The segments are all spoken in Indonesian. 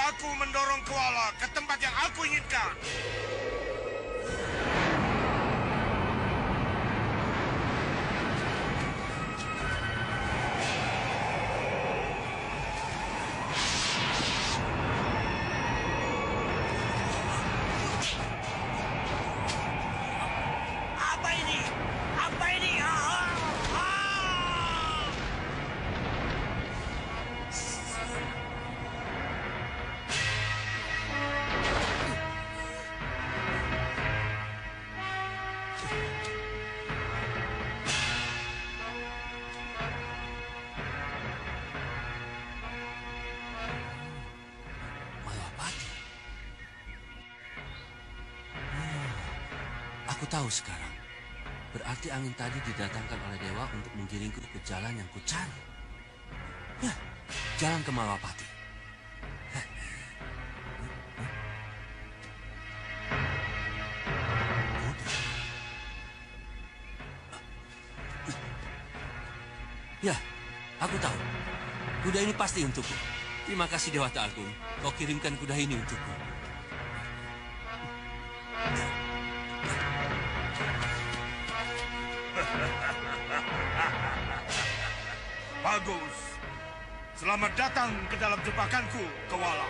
aku mendorong koala ke tempat yang aku inginkan. Apa ini? Apa ini? Malapati. Aku tahu sekarang. Berarti angin tadi didatangkan oleh dewa untuk menggiringku ke jalan yang kucari. Ya, jalan ke Malapati. Ya, aku tahu. Kuda ini pasti untukku. Terima kasih Dewata Agung. Kau kirimkan kuda ini untukku. Bagus. Selamat datang ke dalam jebakanku, koala.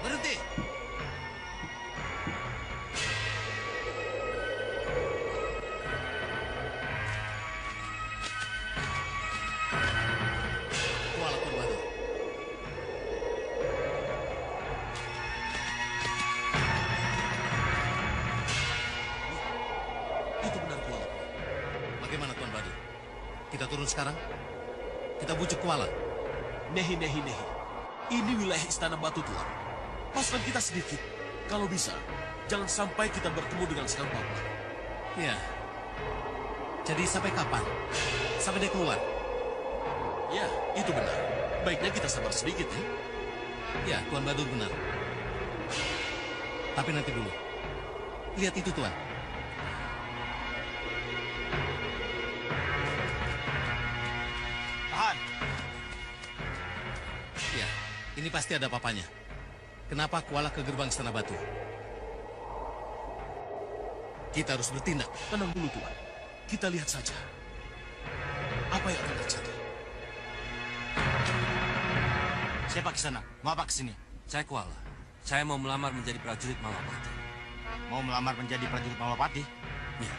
Berhenti! Kuala Purwado. Itu benar Kuala. Bagaimana Tuan Badu? Kita turun sekarang? Kita bujuk Kuala. Nehi. Ini wilayah Istana Batu, Tuan. Pasukan kita sedikit. Kalau bisa, jangan sampai kita bertemu dengan Sekang Papa. Ya. Jadi sampai kapan? Sampai dia keluar? Ya, itu benar. Baiknya kita sabar sedikit, ya. Ya, Tuan Badur benar. Tapi nanti dulu. Lihat itu, Tuan. Tahan. Ya, ini pasti ada papanya. Kenapa Kuala ke gerbang Istana Batu? Kita harus bertindak. Tenang dulu, Tuan. Kita lihat saja. Apa yang akan terjadi? Siapa ke sana? Mau apa ke sini? Saya Kuala. Saya mau melamar menjadi prajurit Malapati. Mau melamar menjadi prajurit Malapati? Ya.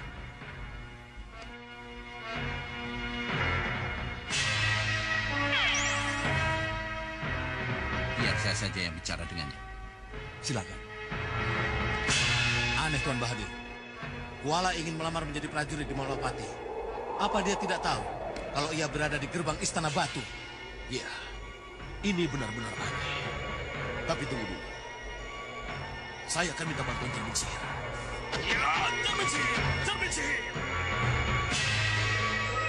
Biar saya saja yang bicara dengannya. Silakan. Aneh Tuan Bahadur. Kuala ingin melamar menjadi prajurit di Malapati. Apa dia tidak tahu kalau ia berada di gerbang Istana Batu? Ya, ini benar-benar aneh. Tapi tunggu dulu. Saya akan minta bantuan cermin sihir. Ya, cermin sihir! Cermin sihir!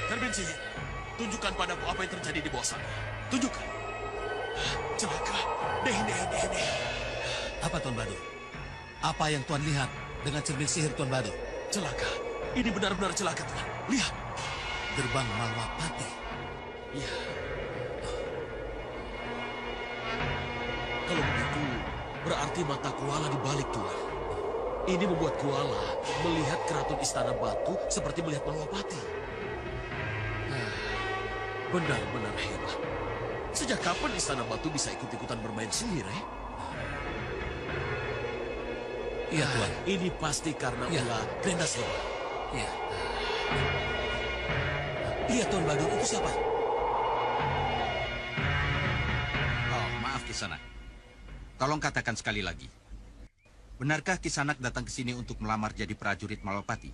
Cermin sihir, tunjukkan padaku apa yang terjadi di bawah sana. Tunjukkan. Celaka. Nehi. Apa Tuan Badur? Apa yang Tuan lihat dengan cermin sihir Tuan Badur? Celaka. Ini benar-benar celaka, Tuan. Lihat. Gerbang Malapati. Ya. Kalau begitu, berarti mata Kuala dibalik, Tuan. Ini membuat Kuala melihat keraton Istana Batu seperti melihat Malapati. Benar-benar hebat. Sejak kapan Istana Batu bisa ikut-ikutan bermain sihir, eh? Iya, Tuan. Ini pasti karena Ya. ulah Grendaslewa. Iya. Iya, Tuan Badur. Itu siapa? Oh, maaf Kisanak. Tolong katakan sekali lagi. Benarkah Kisanak datang ke sini untuk melamar jadi prajurit Malapati?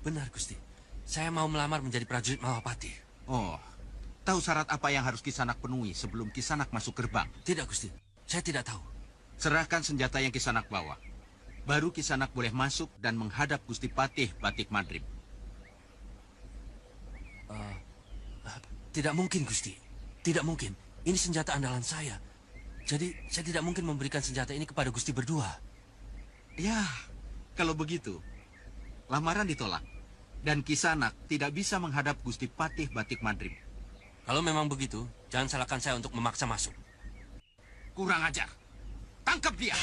Benar, Gusti. Saya mau melamar menjadi prajurit Malapati. Oh, tahu syarat apa yang harus Kisanak penuhi sebelum Kisanak masuk gerbang? Tidak, Gusti. Saya tidak tahu. Serahkan senjata yang Kisanak bawa. Baru Kisanak boleh masuk dan menghadap Gusti Patih Batik Madrib. Tidak mungkin, Gusti. Tidak mungkin. Ini senjata andalan saya. Jadi saya tidak mungkin memberikan senjata ini kepada Gusti berdua. Ya, kalau begitu, lamaran ditolak. Dan Kisanak tidak bisa menghadap Gusti Patih Batik Madrim. Kalau memang begitu, jangan salahkan saya untuk memaksa masuk. Kurang ajar. Tangkap dia.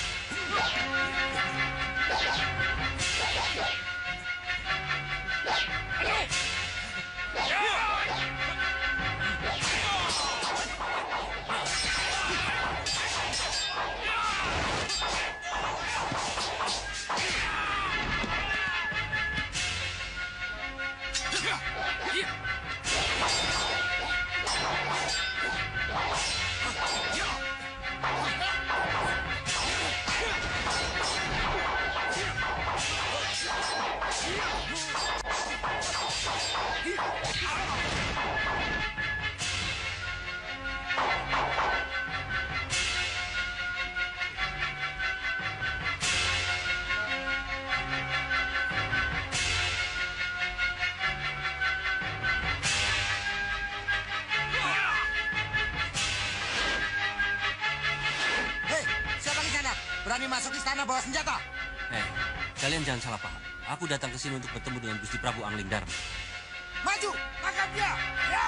Berani masuk istana bawa senjata? Kalian jangan salah paham. Aku datang ke sini untuk bertemu dengan Gusti Prabu Angling Darma. Maju, tangkap dia! Ya!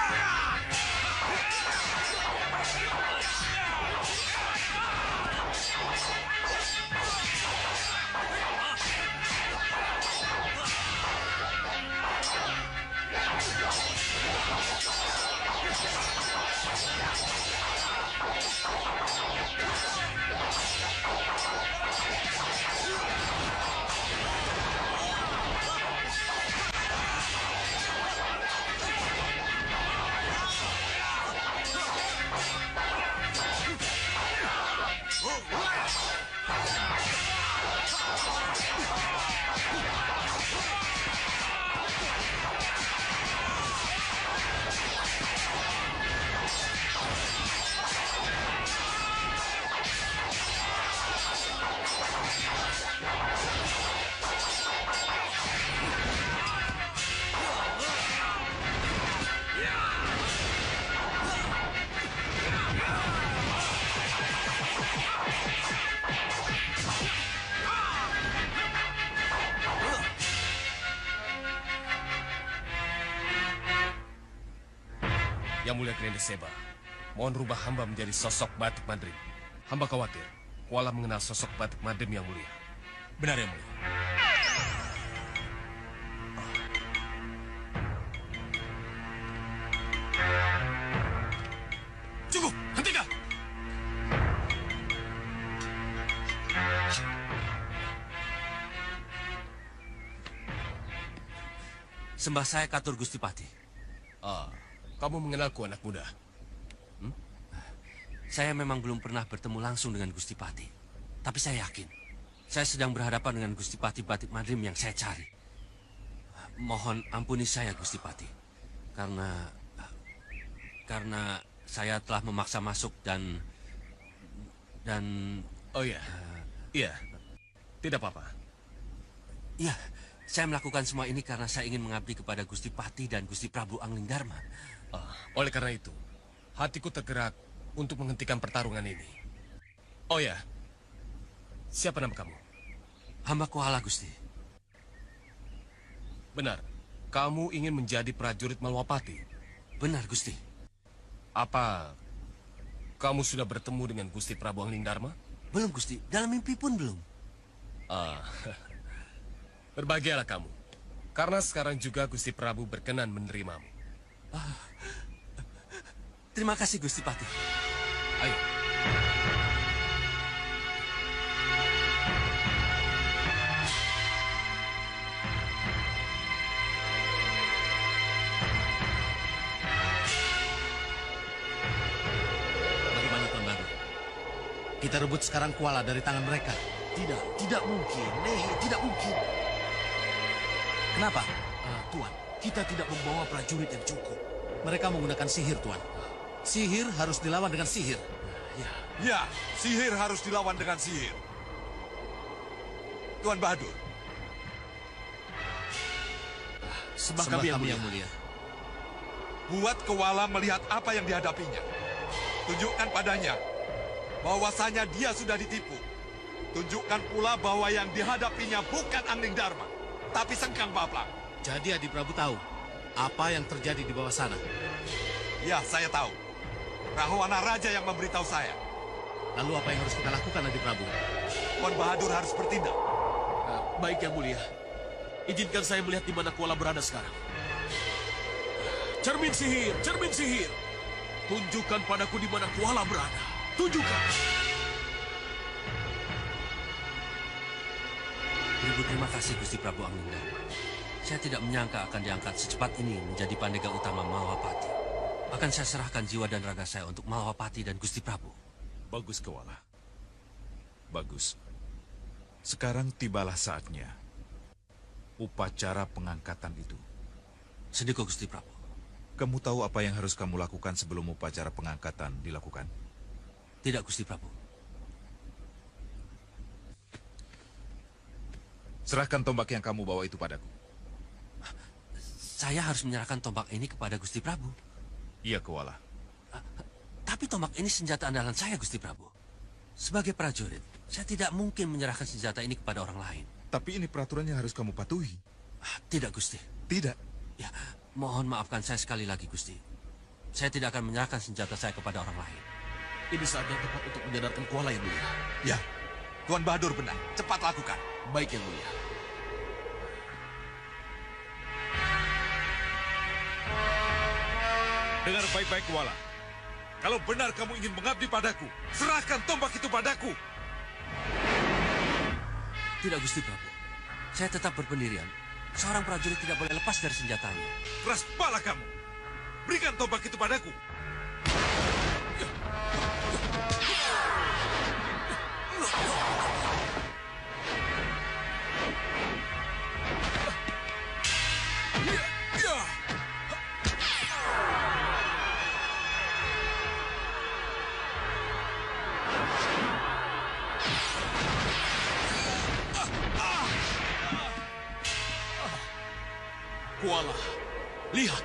Yang Mulia Grande Seba, mohon rubah hamba menjadi sosok Batik Madrim. Hamba khawatir, Kuala mengenal sosok Batik Madrim yang mulia. Benar, Yang Mulia. Cukup, hentikan! Sembah saya Katur Gusti Patih. Kamu mengenalku, anak muda. Saya memang belum pernah bertemu langsung dengan Gusti Patih. Tapi saya yakin, saya sedang berhadapan dengan Gusti Patih Batik Madrim yang saya cari. Mohon ampuni saya, Gusti Patih. Karena saya telah memaksa masuk dan... Oh iya, iya. Tidak apa-apa. Ya, saya melakukan semua ini karena saya ingin mengabdi kepada Gusti Patih dan Gusti Prabu Angling Darma. Oleh karena itu, hatiku tergerak untuk menghentikan pertarungan ini. Oh ya, siapa nama kamu? Hamba Kuala, Gusti. Benar, kamu ingin menjadi prajurit Malwapati? Benar, Gusti. Apa kamu sudah bertemu dengan Gusti Prabu Angling Darma? Belum, Gusti. Dalam mimpi pun belum. Berbahagialah kamu, karena sekarang juga Gusti Prabu berkenan menerimamu. Terima kasih, Gusti Patih. Ayo. Bagaimana, Tuan Baru? Kita rebut sekarang Kuala dari tangan mereka. Tidak mungkin. Tidak mungkin. Kenapa? Tuan, kita tidak membawa prajurit yang cukup. Mereka menggunakan sihir, Tuan. Sihir harus dilawan dengan sihir. Ya, sihir harus dilawan dengan sihir. Tuan Bahadur. Sembah kami yang mulia. Buat Kuala melihat apa yang dihadapinya. Tunjukkan padanya bahwasanya dia sudah ditipu. Tunjukkan pula bahwa yang dihadapinya bukan Angling Dharma, tapi Sengkang Baplang. Jadi Adi Prabu tahu apa yang terjadi di bawah sana? Ya, saya tahu. Rahwana Raja yang memberitahu saya. Lalu apa yang harus kita lakukan, Adi Prabu? Tuan Bahadur harus bertindak. Baik, Yang Mulia. Izinkan saya melihat di mana Kuala berada sekarang. Cermin sihir, cermin sihir. Tunjukkan padaku di mana Kuala berada. Tunjukkan. Beribu terima kasih Gusti Prabu Angling Dharma. Saya tidak menyangka akan diangkat secepat ini menjadi pandega utama Mahapati. Akan saya serahkan jiwa dan raga saya untuk Mahapati dan Gusti Prabu. Bagus, Kewala. Bagus. Sekarang tibalah saatnya. Upacara pengangkatan itu. Sendiko Gusti Prabu. Kamu tahu apa yang harus kamu lakukan sebelum upacara pengangkatan dilakukan? Tidak, Gusti Prabu. Serahkan tombak yang kamu bawa itu padaku. Saya harus menyerahkan tombak ini kepada Gusti Prabu. Iya, Kewala. Tapi tombak ini senjata andalan saya, Gusti Prabu. Sebagai prajurit, saya tidak mungkin menyerahkan senjata ini kepada orang lain. Tapi ini peraturan yang harus kamu patuhi. Tidak, Gusti. Tidak. Ya, mohon maafkan saya sekali lagi, Gusti. Saya tidak akan menyerahkan senjata saya kepada orang lain. Ini saat yang tepat untuk menyadarkan Kuala, Yang Mulia. Ya, Tuan Bahadur benar. Cepat lakukan. Baik, Yang Mulia. Dengar baik-baik, Kewala. Kalau benar kamu ingin mengabdi padaku, serahkan tombak itu padaku. Tidak, Gusti Prabu. Saya tetap berpendirian. Seorang prajurit tidak boleh lepas dari senjatanya. Keras kepala kamu. Berikan tombak itu padaku. Kuala, lihat.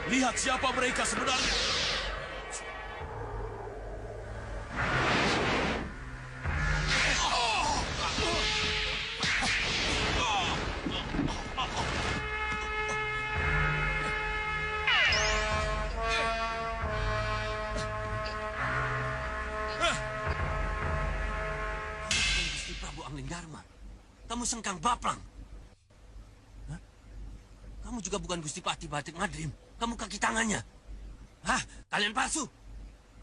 Lihat siapa mereka sebenarnya. Gusti Prabu Angling Dharma. Kamu Sengkang Baplang. Hah? Kamu juga bukan Gusti Pati Batik Madrim. Kamu kaki tangannya. Hah? Kalian palsu.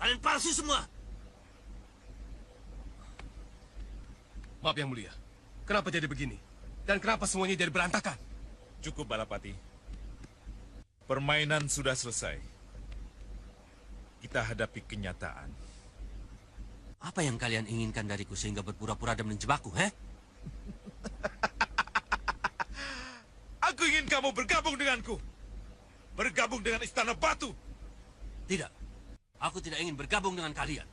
Kalian palsu semua. Maaf, Yang Mulia. Kenapa jadi begini? Dan kenapa semuanya jadi berantakan? Cukup, Balapati. Permainan sudah selesai. Kita hadapi kenyataan. Apa yang kalian inginkan dariku sehingga berpura-pura dan menjebakku, he? Aku ingin kamu bergabung denganku. Bergabung dengan Istana Batu. Tidak. Aku tidak ingin bergabung dengan kalian.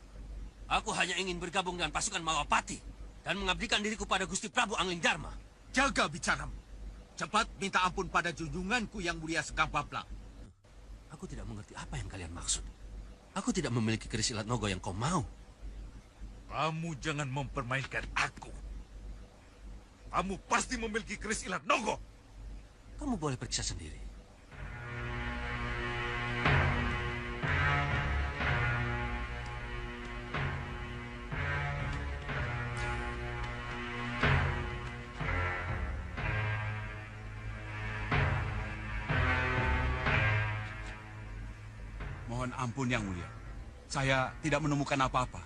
Aku hanya ingin bergabung dengan pasukan Mahapati dan mengabdikan diriku pada Gusti Prabu Angling Dharma. Jaga bicaramu. Cepat minta ampun pada junjunganku Yang Mulia Sengkang Baplang. Aku tidak mengerti apa yang kalian maksud. Aku tidak memiliki keris ilat nogo yang kau mau. Kamu jangan mempermainkan aku. Kamu pasti memiliki keris ilat nogo. Kamu boleh periksa sendiri. Mohon ampun, Yang Mulia. Saya tidak menemukan apa-apa.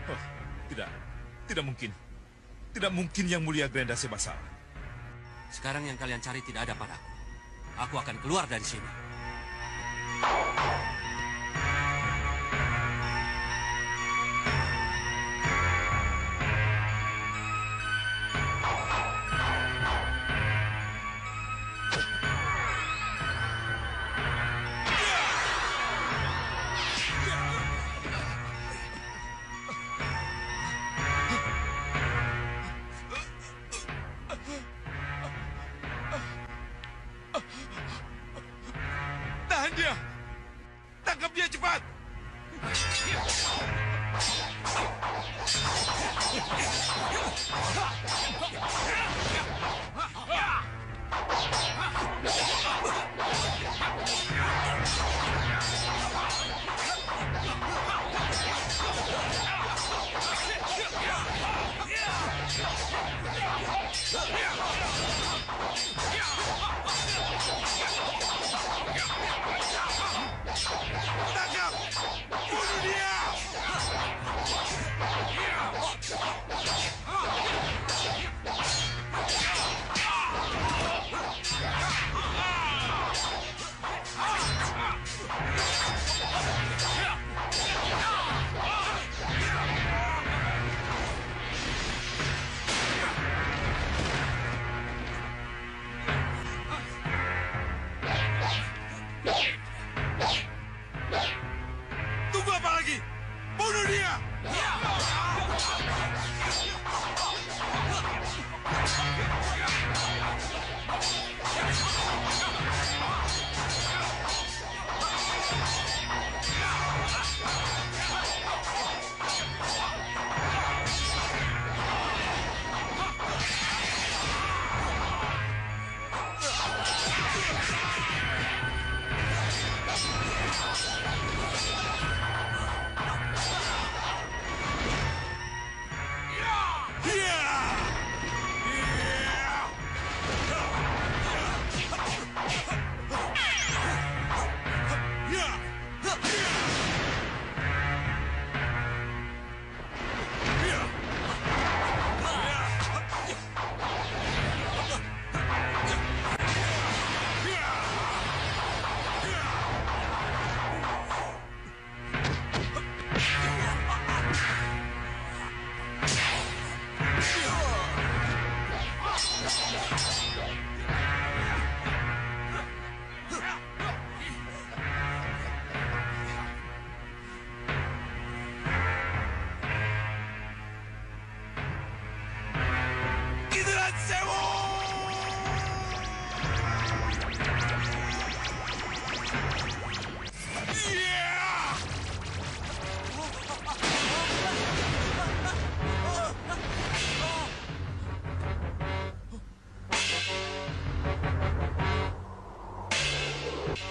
Oh, tidak. Tidak mungkin. Tidak mungkin Yang Mulia Grenda Sebasar. Sekarang yang kalian cari tidak ada padaku. Aku akan keluar dari sini. Tahan dia! Tangkap dia cepat! Tunggu apa lagi? Bunuh dia!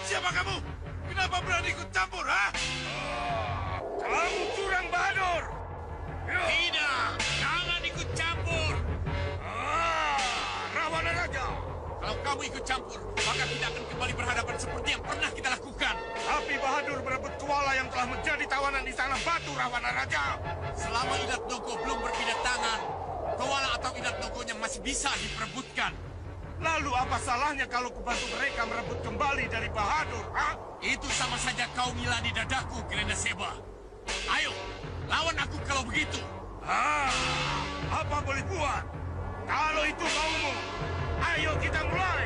Siapa kamu? Kenapa berani ikut campur, ha? Kamu curang, Bahadur! Tidak! Jangan ikut campur! Rawana Raja! Kalau kamu ikut campur, maka kita akan kembali berhadapan seperti yang pernah kita lakukan. Tapi Bahadur merebut Kuala yang telah menjadi tawanan di sana batu, Rawana Raja! Selama Idat Noko belum berpindah tangan, Kuala atau Idat Nokonya masih bisa diperebutkan. Lalu apa salahnya kalau kubantu mereka merebut kembali dari Bahadur, ha? Itu sama saja kau milani dadaku, Grenda Seba. Ayo, lawan aku kalau begitu. Apa boleh buat? Kalau itu maumu, ayo kita mulai.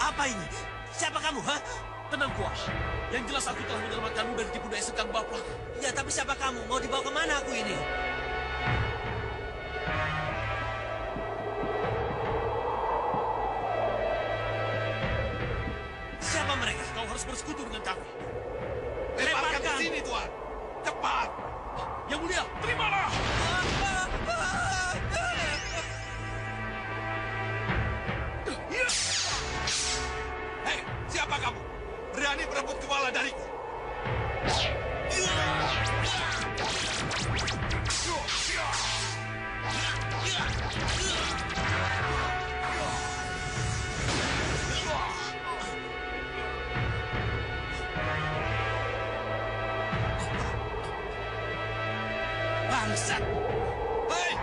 Apa ini? Siapa kamu, ha? Tenang, Kuah. Yang jelas aku telah menyelamatkanmu dari tipu daya Sekang Baplang. Ya, tapi siapa kamu? Mau dibawa kemana aku ini? Siapa mereka? Kau harus bersekutu dengan kami. Lemparkan ke sini, Tuan. Cepat. Yang Mulia, terimalah! Hei, siapa kamu? Berani merebut kepala dariku? Bangsat! Hei,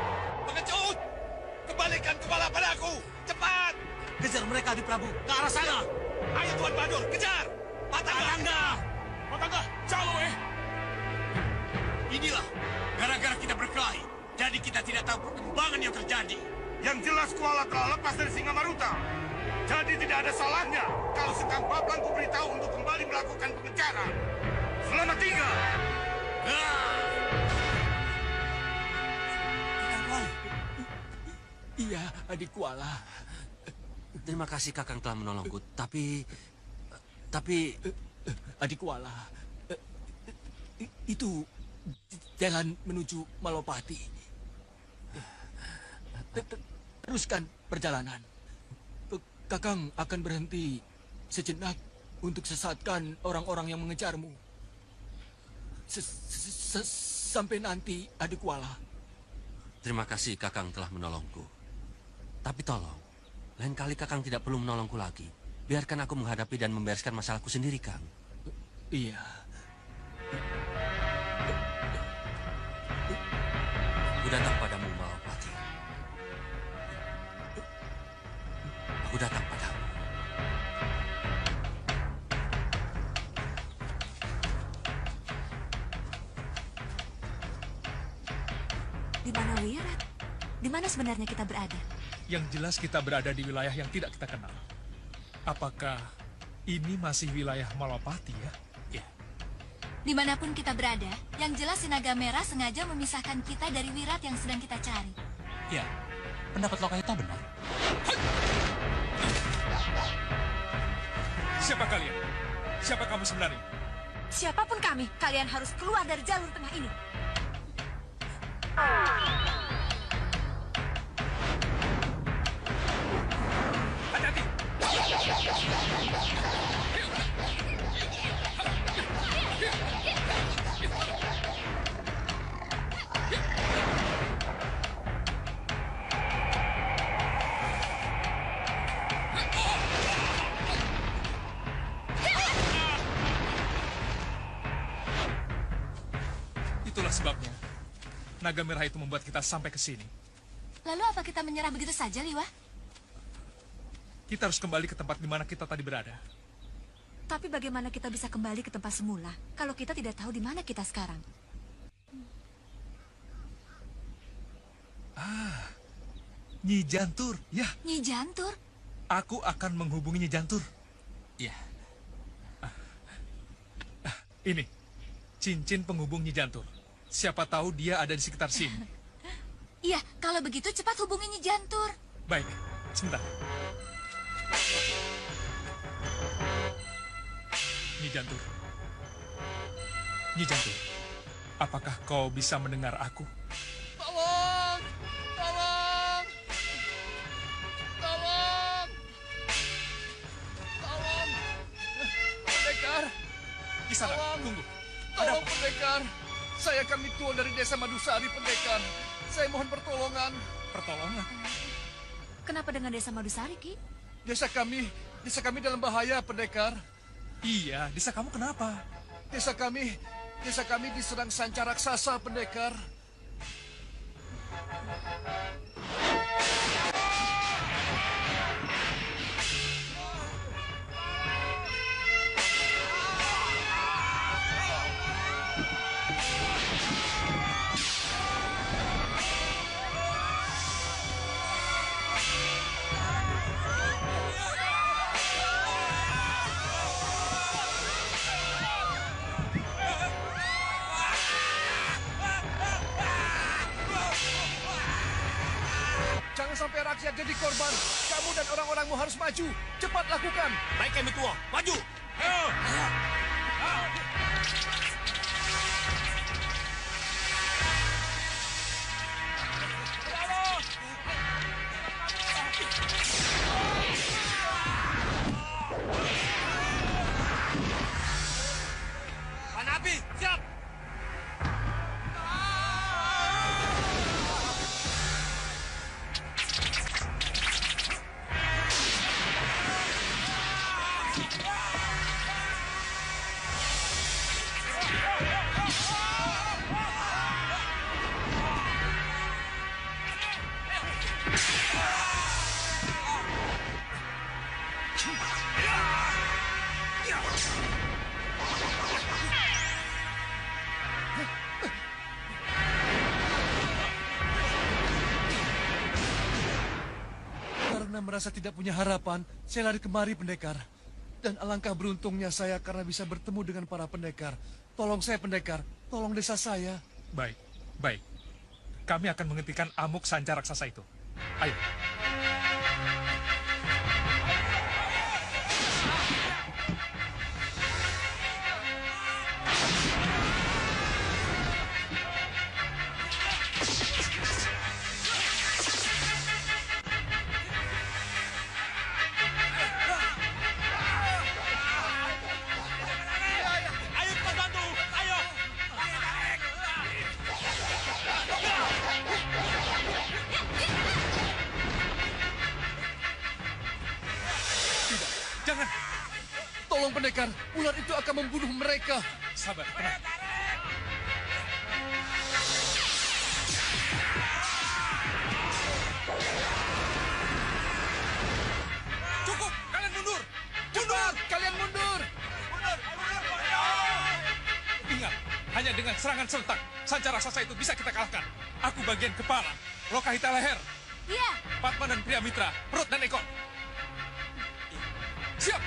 pengecut! Kembalikan kepala padaku! Cepat! Kejar mereka di Prabu, ke arah sana! Ayo Tuan Badur, kejar! Patangga! Patangga, calo Inilah, gara-gara kita berkelahi, jadi kita tidak tahu perkembangan yang terjadi. Yang jelas Kuala telah lepas dari Singamaruta. Jadi tidak ada salahnya kalau Sekang Baplang kuberitahu untuk kembali melakukan pengejaran. Selamat tinggal! Iya, adik Kuala. Terima kasih Kakang telah menolongku, tapi... Adik Kuala, itu jalan menuju Malopati. Teruskan perjalanan. Kakang akan berhenti sejenak untuk sesatkan orang-orang yang mengejarmu. Sampai nanti, adik Kuala. Terima kasih Kakang telah menolongku. Tapi tolong, lain kali Kakang tidak perlu menolongku lagi. Biarkan aku menghadapi dan membereskan masalahku sendiri, Kang. Iya. Aku datang padamu, Malopati. Aku datang padamu. Di mana Wirat? Di mana sebenarnya kita berada? Yang jelas kita berada di wilayah yang tidak kita kenal. Apakah ini masih wilayah Malopati ya? Ya. Dimanapun kita berada, yang jelas si naga merah sengaja memisahkan kita dari Wirat yang sedang kita cari. Ya, pendapat Lokaita benar. Siapa kalian? Siapa kamu sebenarnya? Siapapun kami, kalian harus keluar dari jalur tengah ini. Hati-hati! Itulah sebabnya naga merah itu membuat kita sampai ke sini. Lalu apa kita menyerah begitu saja, Liwa? Kita harus kembali ke tempat di mana kita tadi berada. Tapi bagaimana kita bisa kembali ke tempat semula kalau kita tidak tahu di mana kita sekarang? Nyi Jantur, ya. Nyi Jantur? Aku akan menghubungi Nyi Jantur. Ya. Ini, cincin penghubung Nyi Jantur. Siapa tahu dia ada di sekitar sini. Iya, kalau begitu cepat hubungi Nyi Jantur. Baik, sebentar. Nyi Jantur. Nyi Jantur, apakah kau bisa mendengar aku? Tolong! Tolong! Tolong! Tolong! Pendekar! Kisana, tunggu. Tolong, pendekar! Saya kami tua dari desa Madusari, pendekar. Saya mohon pertolongan. Pertolongan? Kenapa dengan desa Madusari, Ki? Desa kami dalam bahaya, pendekar. Iya, desa kamu kenapa? Desa kami diserang sanca raksasa, pendekar. Jangan sampai rakyat jadi korban. Kamu dan orang-orangmu harus maju. Cepat lakukan. Baik, kami tua. Maju! Panapi, siap! Karena merasa tidak punya harapan, saya lari kemari, pendekar. Dan alangkah beruntungnya saya karena bisa bertemu dengan para pendekar. Tolong saya, pendekar. Tolong desa saya. Baik, baik. Kami akan menghentikan amuk sanca raksasa itu. Ayo. Ayo cepat bantu! Ayo! Jangan. Tolong, pendekar. Ular itu akan membunuh mereka. Sabar, tenang. Cukup! Kalian mundur! Mundur! Kalian mundur! Ingat, hanya dengan serangan serentak, sanca raksasa itu bisa kita kalahkan. Aku bagian kepala, Lokahita leher, Iya. Padma dan Priamitra, perut dan ekor. Siap!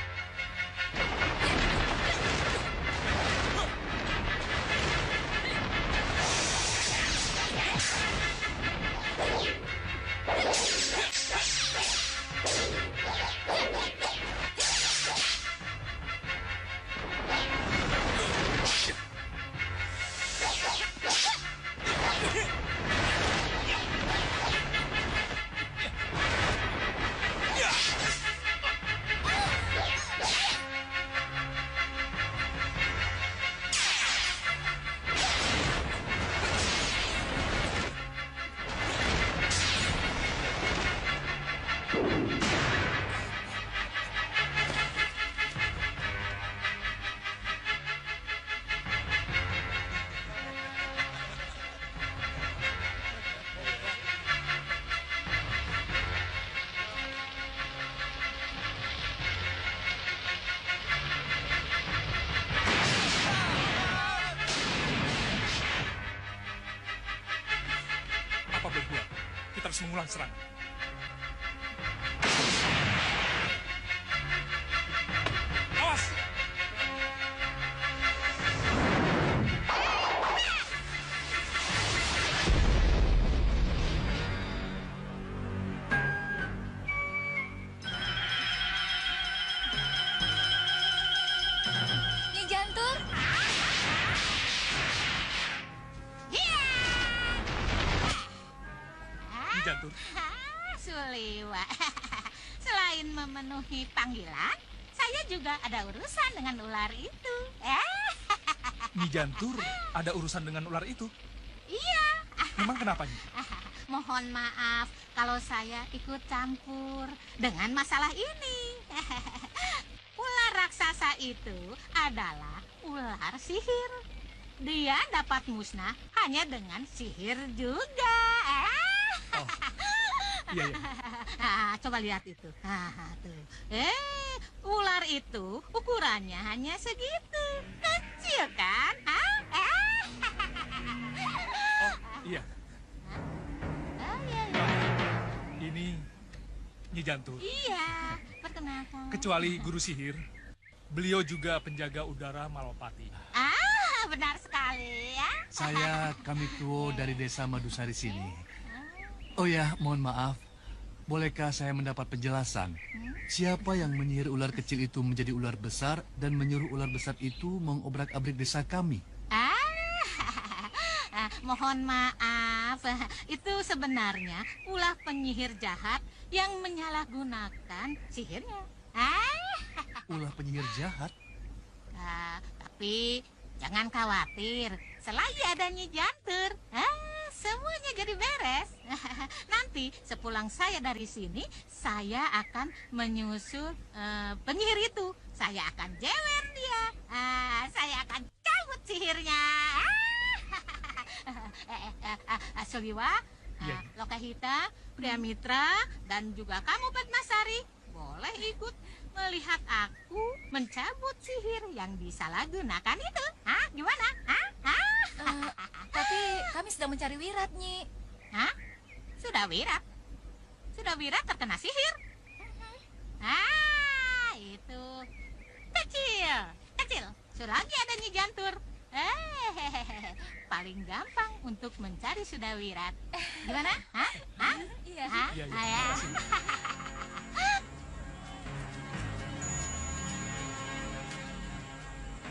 Apa berbuat? Kita harus mengulang serangan. Awas! Nyi Jantur. Nyi Jantur, Suliwa. Selain memenuhi panggilan, saya juga ada urusan dengan ular itu. Nyi Jantur ada urusan dengan ular itu. Iya. Memang kenapa, Nyi? Mohon maaf kalau saya ikut campur dengan masalah ini. Ular raksasa itu adalah ular sihir. Dia dapat musnah hanya dengan sihir juga. Oh, iya, iya. Coba lihat itu. Tuh. Ular itu ukurannya hanya segitu. Kecil kan? Iya, Oh, iya. ini Nyi Jantur. Iya, perkenalkan. Kecuali guru sihir, beliau juga penjaga udara Malopati. Benar sekali ya. Saya Kamituo dari desa Madusari sini. Oh ya, mohon maaf. bolehkah saya mendapat penjelasan? Siapa yang menyihir ular kecil itu menjadi ular besar dan menyuruh ular besar itu mengobrak-abrik desa kami? Mohon maaf, itu sebenarnya ulah penyihir jahat yang menyalahgunakan sihirnya. Ulah penyihir jahat? Tapi jangan khawatir, selagi adanya jantur, semuanya jadi beres. Nanti sepulang saya dari sini, saya akan menyusul penyihir itu. Saya akan jewer dia. Saya akan cabut sihirnya. Suliwa, Lokahita, Priamitra, dan juga kamu Padmasari boleh ikut melihat aku mencabut sihir yang disalahgunakan itu. Gimana? Tapi kami sedang mencari Wirat, Nyi. Sudah Wirat? Sudah Wirat terkena sihir? Itu kecil. Selagi ada Nyi Jantur. Paling gampang untuk mencari Sudah Wirat. Gimana? Iya.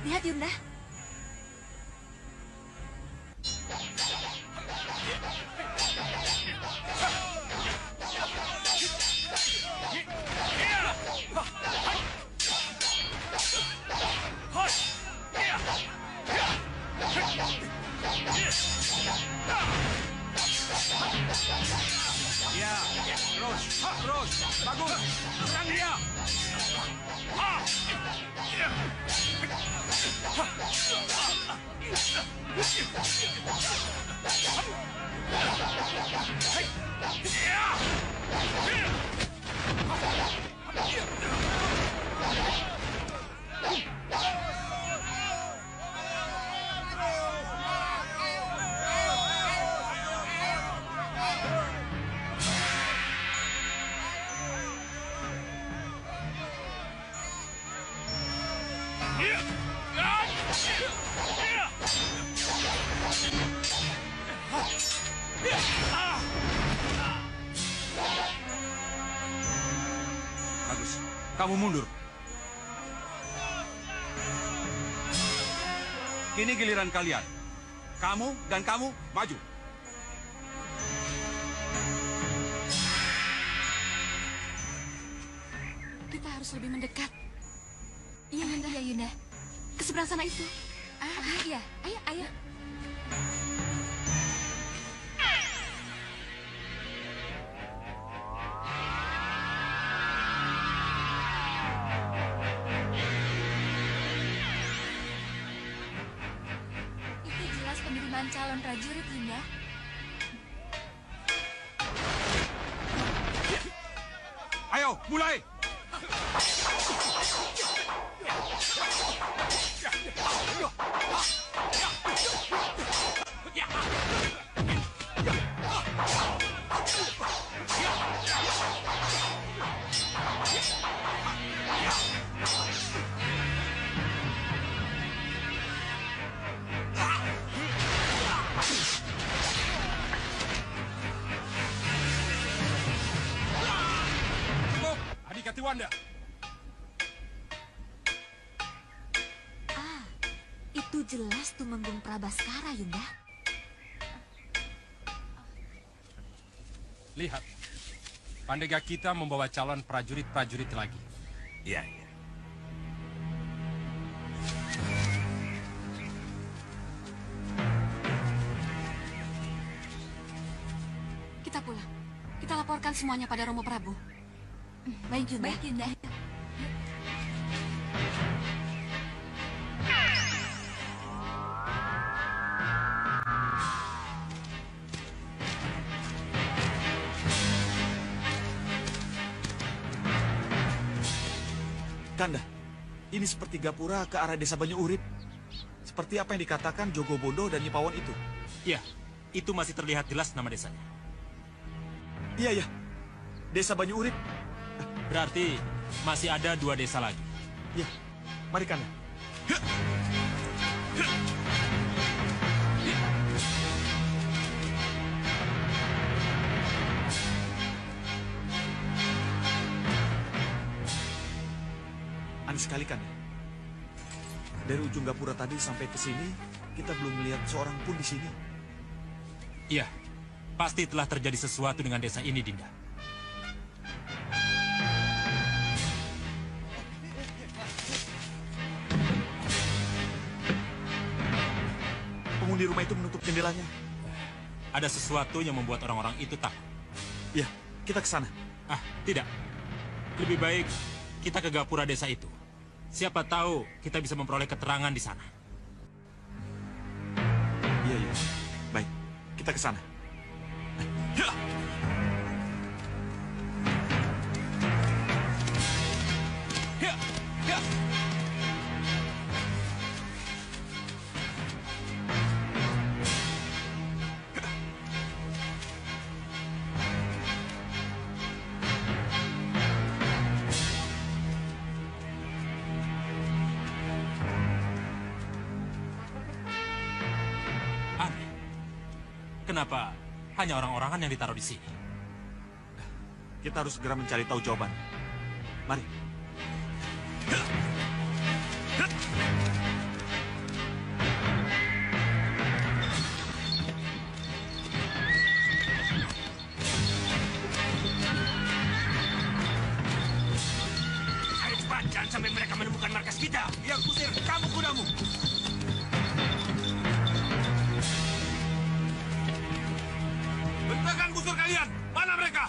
Lihat, Yunda. Terus, bagus, serang dia. Bagus, kamu mundur. Kini giliran kalian. Kamu dan kamu maju. Kita harus lebih mendekat. Iya, Yunda. Iya, Yunda. Ke seberang sana itu. Iya. Ayo. Itu jelas pengiriman calon prajurit, Yunda. Ayo, mulai! Adikati Wanda. Itu jelas Tumenggung Prabaskara, Yunda. Lihat, Pandega kita membawa calon prajurit-prajurit lagi. Iya. Kita pulang. Kita laporkan semuanya pada Romo Prabu. Baik, Yunda. Kanda, ini seperti gapura ke arah desa Banyu Urip. Seperti apa yang dikatakan Jogo Bondo dan Nyipawon itu. Iya, itu masih terlihat jelas nama desanya. Iya, desa Banyu Urip. Berarti masih ada 2 desa lagi. Iya, mari Kanda. Aneh sekali kan ya? Dari ujung gapura tadi sampai ke sini, kita belum melihat seorang pun di sini. Iya, pasti telah terjadi sesuatu dengan desa ini, Dinda. Penghuni rumah itu menutup jendelanya. Ada sesuatu yang membuat orang-orang itu takut. Ya, kita ke sana. Ah, tidak. Lebih baik kita ke gapura desa itu. Siapa tahu kita bisa memperoleh keterangan di sana. Iya, iya. Baik, kita ke sana. Ya! Ya! Ya! Aneh. Kenapa hanya orang-orangan yang ditaruh di sini? Kita harus segera mencari tahu jawaban. Mari. Ayo cepat, jangan sampai mereka menemukan markas kita. Biar kusir, kamu kudamu. Bentangkan busur kalian! Mana mereka?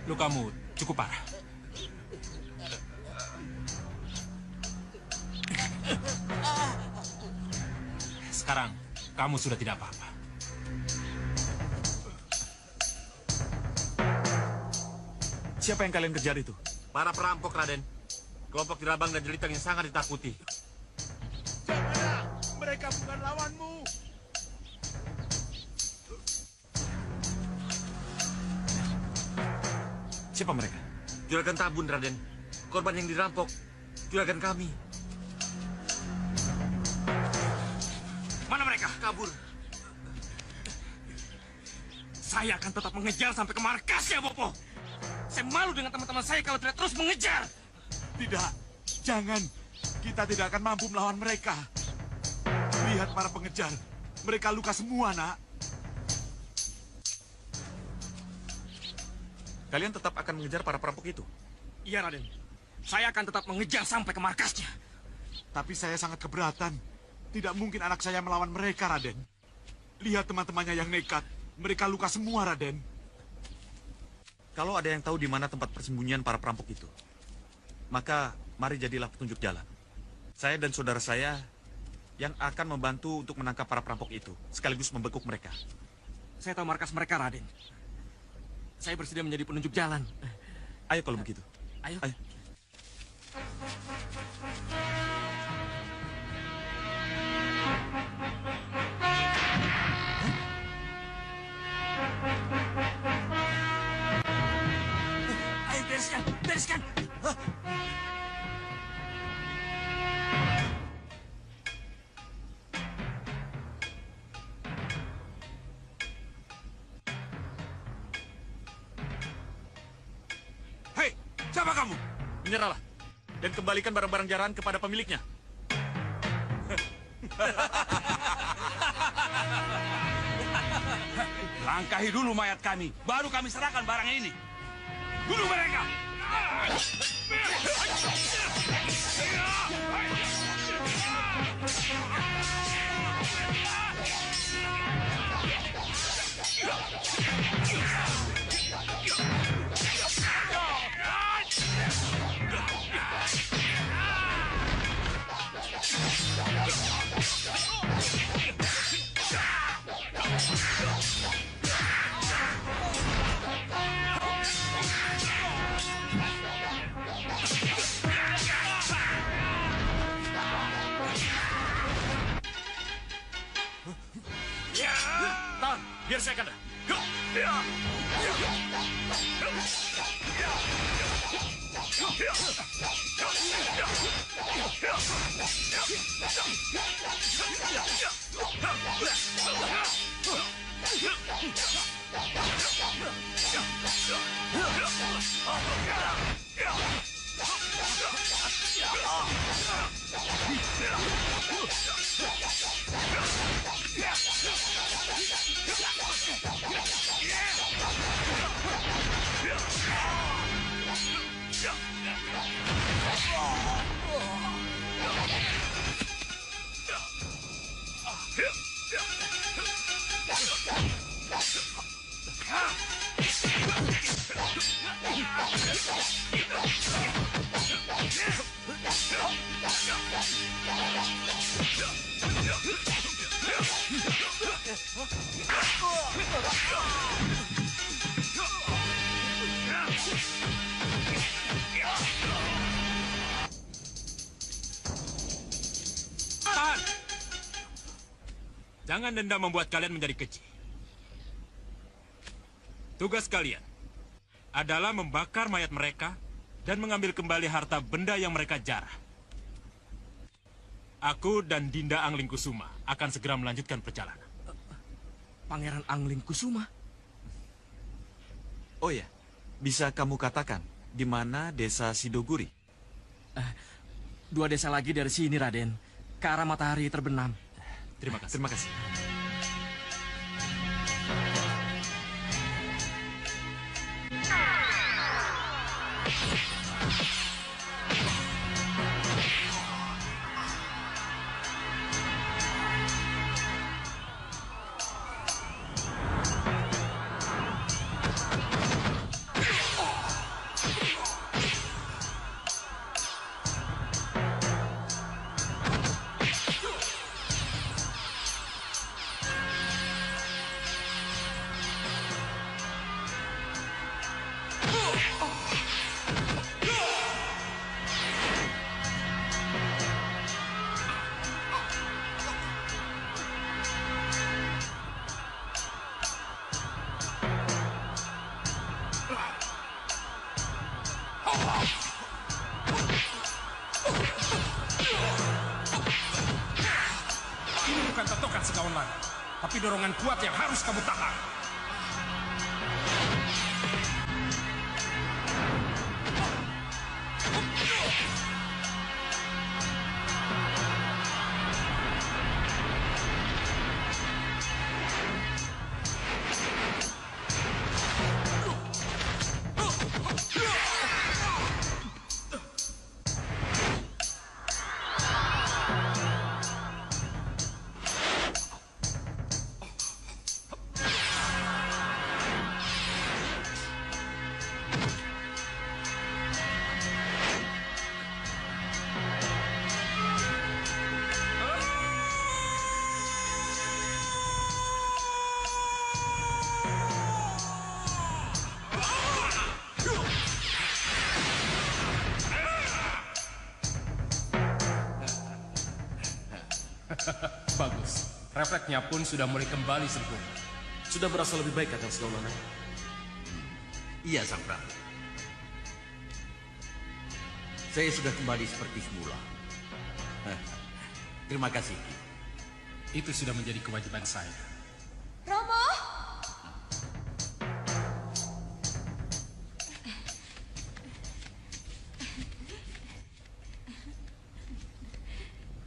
Lukamu cukup parah. Sekarang, kamu sudah tidak apa-apa. Siapa yang kalian kejar itu? Para perampok, Raden. Kelompok Dirabang dan Jelitang yang sangat ditakuti. Janganlah! Mereka bukan lawanmu! Siapa mereka? Juragan Tabun, Raden. Korban yang dirampok. Juragan kami. Mana mereka? Kabur. Saya akan tetap mengejar sampai ke markasnya, Bopo. Saya malu dengan teman-teman saya kalau tidak terus mengejar. Tidak, jangan. Kita tidak akan mampu melawan mereka. Lihat para pengejar. Mereka luka semua, nak. Kalian tetap akan mengejar para perampok itu? Iya, Raden. Saya akan tetap mengejar sampai ke markasnya. Tapi saya sangat keberatan. Tidak mungkin anak saya melawan mereka, Raden. Lihat teman-temannya yang nekat. Mereka luka semua, Raden. Kalau ada yang tahu di mana tempat persembunyian para perampok itu, maka mari jadilah petunjuk jalan. Saya dan saudara saya yang akan membantu untuk menangkap para perampok itu, sekaligus membekuk mereka. Saya tahu markas mereka, Raden. Saya bersedia menjadi penunjuk jalan. Ayo kalau begitu. Ayo. Ayo. Ayo, bereskan, bereskan. Hei, siapa kamu? Menyerahlah dan kembalikan barang-barang jarahan kepada pemiliknya. Langkahi dulu mayat kami, baru kami serahkan barang ini. Bunuh mereka! Tahan, biar saya kena. Tahan! Jangan dendam membuat kalian menjadi keji. Tugas kalian adalah membakar mayat mereka dan mengambil kembali harta benda yang mereka jarah. Aku dan Dinda Angling Kusuma akan segera melanjutkan perjalanan. Pangeran Angling Kusuma? Oh ya, bisa kamu katakan di mana desa Sidoguri? 2 desa lagi dari sini, Raden. Ke arah matahari terbenam. Terima kasih. Terima kasih. Ini bukan totokan segawan lagi, tapi dorongan kuat yang harus kamu tahan. Bagus. Refleksnya pun sudah mulai kembali sempurna. Sudah merasa lebih baik, Kakang Segawana? Iya, Sang Prabu. Saya sudah kembali seperti semula. Terima kasih. Itu sudah menjadi kewajiban saya. Romo!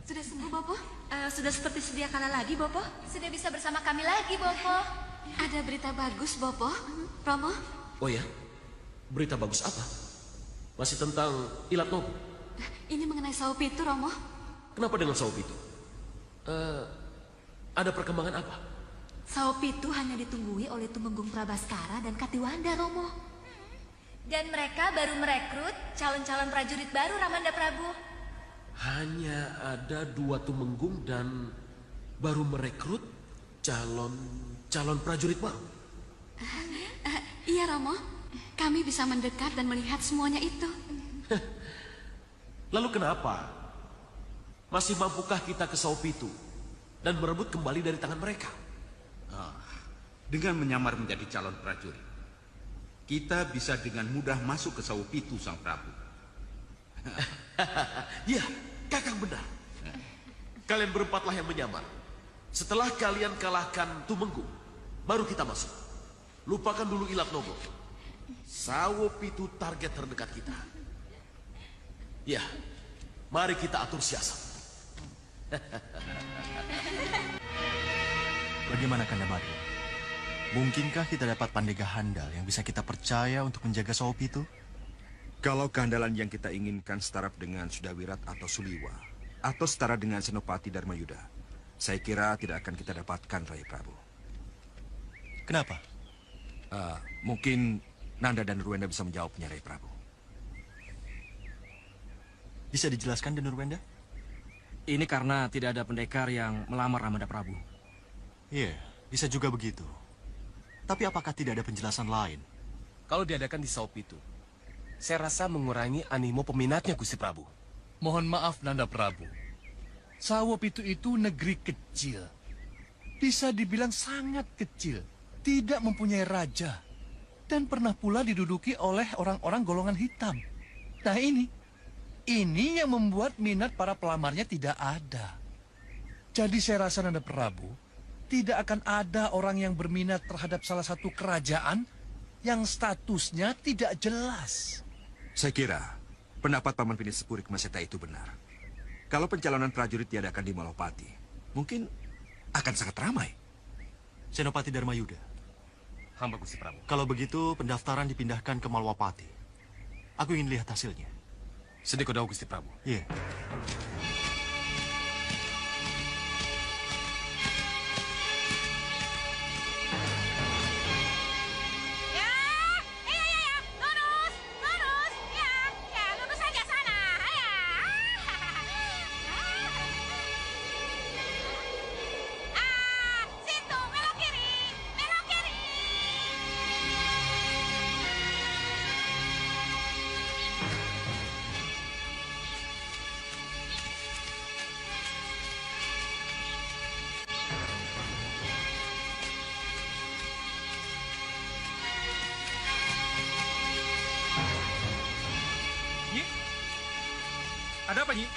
Sudah sembuh, Bopo? Sudah seperti sedia kala lagi, Bopo? Sudah bisa bersama kami lagi, Bopo. Ada berita bagus, Bopo. Romo? Oh ya? Berita bagus apa? Masih tentang Ilat Nobu? Ini mengenai Saupitu, Romo. Kenapa dengan Saupitu? Ada perkembangan apa? Saupitu hanya ditunggui oleh Tumenggung Prabaskara dan Katiwanda, Romo. Dan mereka baru merekrut calon-calon prajurit baru, Ramanda Prabu. hanya ada 2 tumenggung dan baru merekrut calon prajurit baru. Iya, Romo. Kami bisa mendekat dan melihat semuanya itu. Lalu kenapa? Masih mampukah kita ke Saupitu dan merebut kembali dari tangan mereka? Dengan menyamar menjadi calon prajurit, kita bisa dengan mudah masuk ke Saupitu, Sang Prabu. Ya, Kakang benar. Kalian berempatlah yang menyamar. Setelah kalian kalahkan Tumenggung, baru kita masuk. Lupakan dulu Ilat Nogo. Saupitu target terdekat kita. Ya, mari kita atur siasat. Bagaimana Kanda Madu? Mungkinkah kita dapat pandega handal yang bisa kita percaya untuk menjaga Saupitu? Kalau kehandalan yang kita inginkan setara dengan Sudawirat atau Suliwa, atau setara dengan Senopati Dharmayuda, saya kira tidak akan kita dapatkan, Rai Prabu. Kenapa? Mungkin Nanda dan Nurwenda bisa menjawabnya, Rai Prabu. Bisa dijelaskan, Den Nurwenda? Ini karena tidak ada pendekar yang melamar Amanda Prabu. Iya, bisa juga begitu. Tapi apakah tidak ada penjelasan lain? Kalau diadakan di Saupitu, saya rasa mengurangi animo peminatnya, Gusti Prabu. Mohon maaf, Nanda Prabu. Saupitu itu negeri kecil. Bisa dibilang sangat kecil. Tidak mempunyai raja. Dan pernah pula diduduki oleh orang-orang golongan hitam. Nah ini yang membuat minat para pelamarnya tidak ada. Jadi saya rasa, Nanda Prabu, tidak akan ada orang yang berminat terhadap salah satu kerajaan yang statusnya tidak jelas. Saya kira pendapat Paman Pinis Sepurik Maseta itu benar. Kalau pencalonan prajurit diadakan di Malopati, mungkin akan sangat ramai. Senopati Dharmayuda. Hamba Gusti Prabu. Kalau begitu, pendaftaran dipindahkan ke Malwapati. Aku ingin lihat hasilnya. Sedih kodau, Gusti Prabu. Iya. Ada apa, Nyi?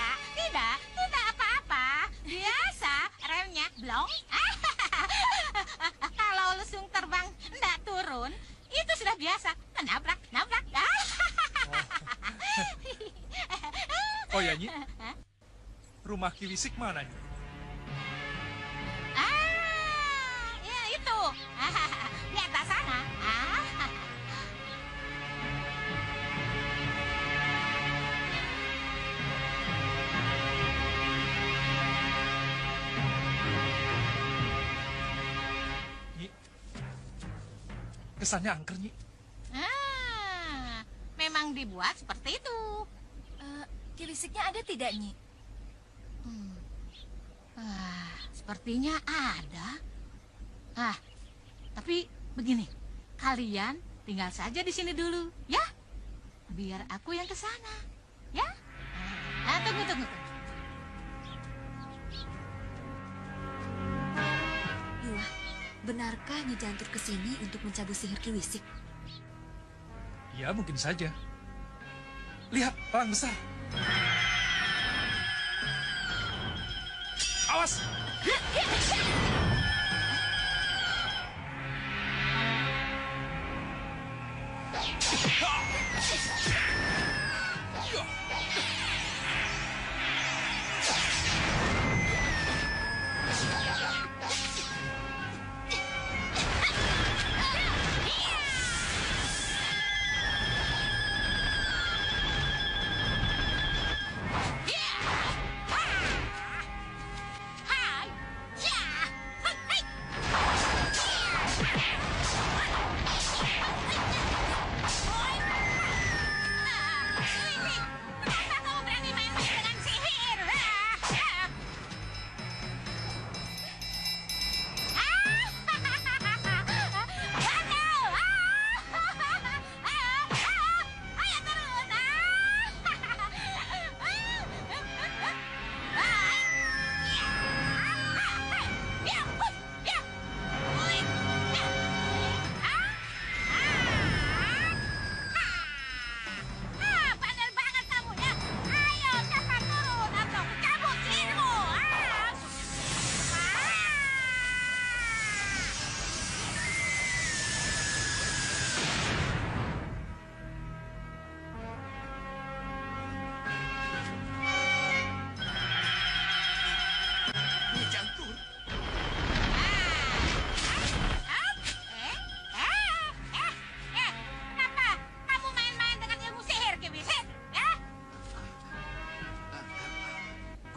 Tidak apa-apa. Biasa, remnya blong. Kalau lesung terbang tidak turun, itu sudah biasa. Nabrak. Oh ya, Nyi? Rumah Kiwisik mana, Nyi? Ya itu. Di atas sana. Kesannya angker, Nyi. Memang dibuat seperti itu. Kilisiknya ada tidak, Nyi? Sepertinya ada. Tapi begini, kalian tinggal saja di sini dulu, ya? Biar aku yang ke sana, ya? Tunggu. Yuah, benarkah Nyi Jantur ke sini untuk mencabut sihir Kiwisik? Ya, mungkin saja. Lihat, perang besar. Awas!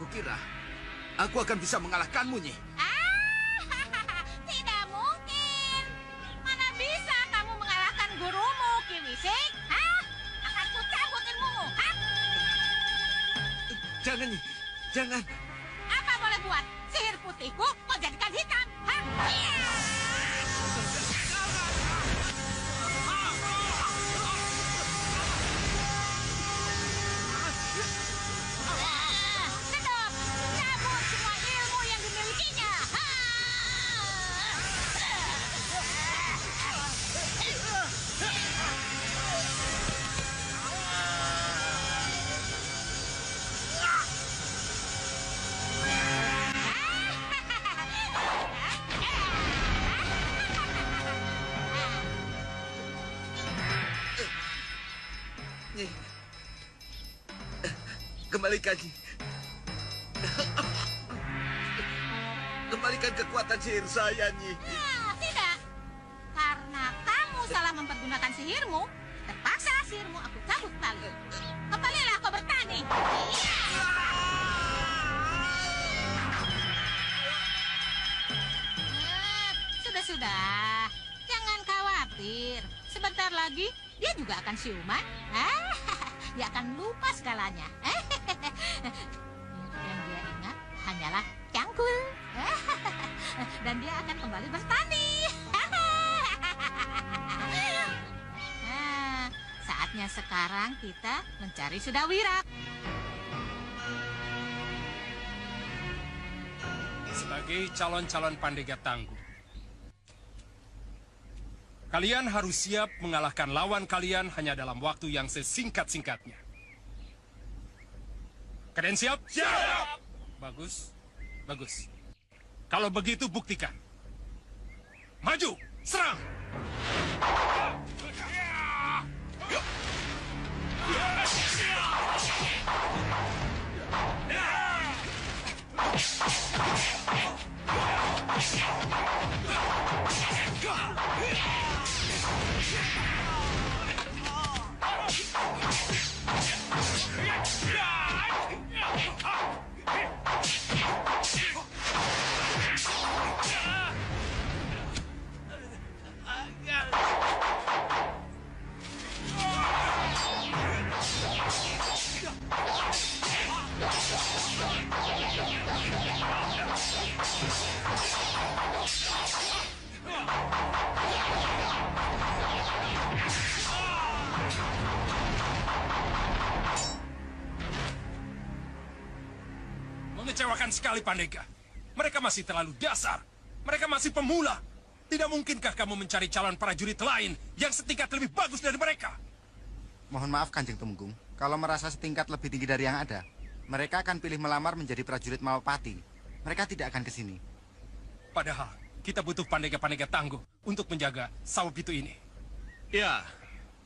kukira aku akan bisa mengalahkanmu, Nyi. Tidak mungkin. Mana bisa kamu mengalahkan gurumu, Ki Wisik? Hah? Akan kucabut ilmumu. Hah? Jangan, Nyi. Jangan. Apa boleh buat? Sihir putihku kau jadikan hitam. Hah? Sedot, cabut semua ilmu yang dimilikinya. Nyi. Kembalikan, Nyi. Kembalikan kekuatan sihir saya, Nyi. Tidak. Karena kamu salah mempergunakan sihirmu, terpaksa sihirmu aku cabut kembali. Kembalilah kau bertani. Sudah. Jangan khawatir. Sebentar lagi dia juga akan siuman. Dia akan lupa segalanya. Yang dia ingat hanyalah cangkul. Dan dia akan kembali bertani. Nah, saatnya sekarang kita mencari Sudawirat. Sebagai calon-calon Pandega Tangguh, kalian harus siap mengalahkan lawan kalian hanya dalam waktu yang sesingkat-singkatnya. Kalian siap? Siap! Bagus, bagus. Kalau begitu buktikan. Maju, serang! Mengecewakan sekali, Pandega. Mereka masih terlalu dasar. Mereka masih pemula. Tidak mungkinkah kamu mencari calon prajurit lain yang setingkat lebih bagus dari mereka? Mohon maaf, Kanjeng Tumenggung. Kalau merasa setingkat lebih tinggi dari yang ada, mereka akan pilih melamar menjadi prajurit Malapati. Mereka tidak akan ke sini. Padahal kita butuh pandega-pandega tangguh untuk menjaga sawah pitu ini. Ya,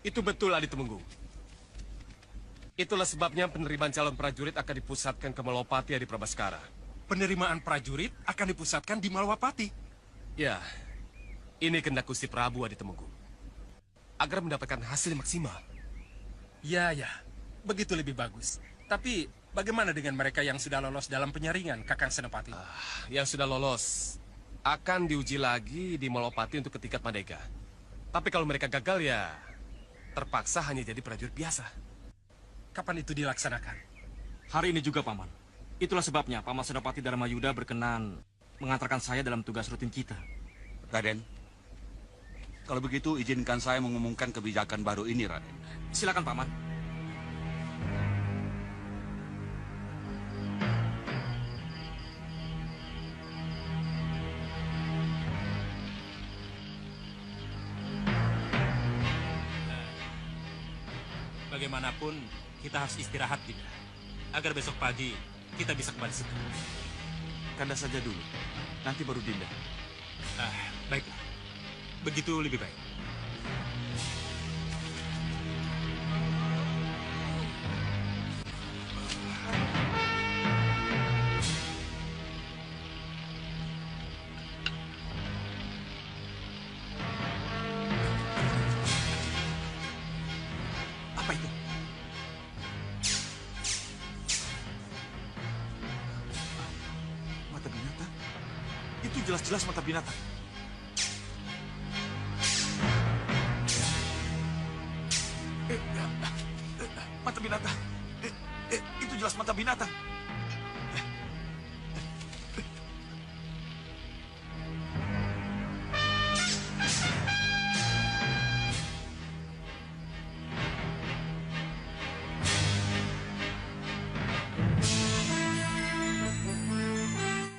itu betul, Adi Tumenggung. Itulah sebabnya penerimaan calon prajurit akan dipusatkan ke Malapati, Adi Prabaskara. Penerimaan prajurit akan dipusatkan di Malapati? Ya, ini kehendak Gusti Prabu, Adi Tumenggung. Agar mendapatkan hasil maksimal. Ya, begitu lebih bagus. Tapi bagaimana dengan mereka yang sudah lolos dalam penyaringan, Kakang Senopati? Yang sudah lolos akan diuji lagi di Malapati untuk ke tingkat Pandega. Tapi kalau mereka gagal, ya terpaksa hanya jadi prajurit biasa. Kapan itu dilaksanakan? Hari ini juga, Paman. Itulah sebabnya Paman Senopati Dharmayuda berkenan mengantarkan saya dalam tugas rutin kita. Raden, kalau begitu izinkan saya mengumumkan kebijakan baru ini, Raden. Silakan, Paman. Bagaimanapun, kita harus istirahat, Dinda. Agar besok pagi kita bisa kembali segar. Kanda saja dulu, nanti baru Dinda. Baiklah. Begitu lebih baik. Apa itu? Itu jelas-jelas mata binatang.